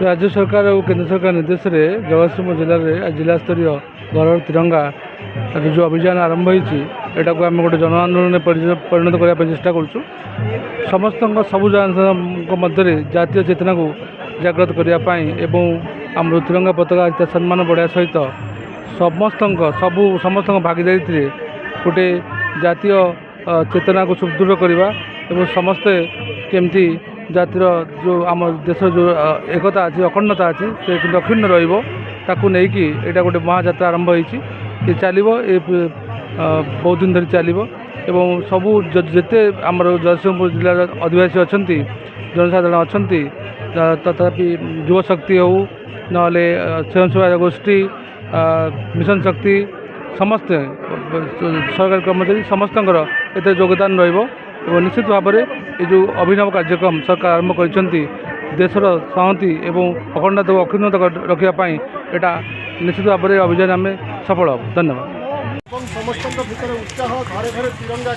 राज्य सरकार और केंद्र सरकार निर्देश में जगतसिंहपुर जिले में जिला स्तरीय घर तिरंगा जो अभियान आरंभ होती आम गोटे जन आंदोलन में परिणत करने चेष्टा करुँ। समस्त सबु मध्य जातीय चेतना को जागृत करने आम तिरंगा पताका सम्मान बढ़ाया सहित समस्त भागीदारी गोटे जातीय चेतना को सुदृढ़ करवा और समस्ते केमती जातिर जो आम देश जो एकता अच्छी अखंडता अच्छी से अक्षुण्ण रहा गोटे महायात्रा आरंभ होती चलो ये बहुत दिन धरी चलो एवं सबू जिते आम जगतसिंहपुर जिलार आदिवासी अच्छा जनसाधारण अच्छा तथापि युवशक्ति हो ना स्वयंसेवा गोष्ठी मिशन शक्ति समस्ते सरकारी कर्मचारी समस्त योगदान रही निश्चित भाव में ये जो अभिनव कार्यक्रम सरकार आरंभ कर देशर संहति एवं अखंडता और अक्षुण्णता रखापी यहाँ निश्चित भाव में अभियान आम सफल हम। धन्यवाद। समस्त उत्साह घरे घरे तिरंगा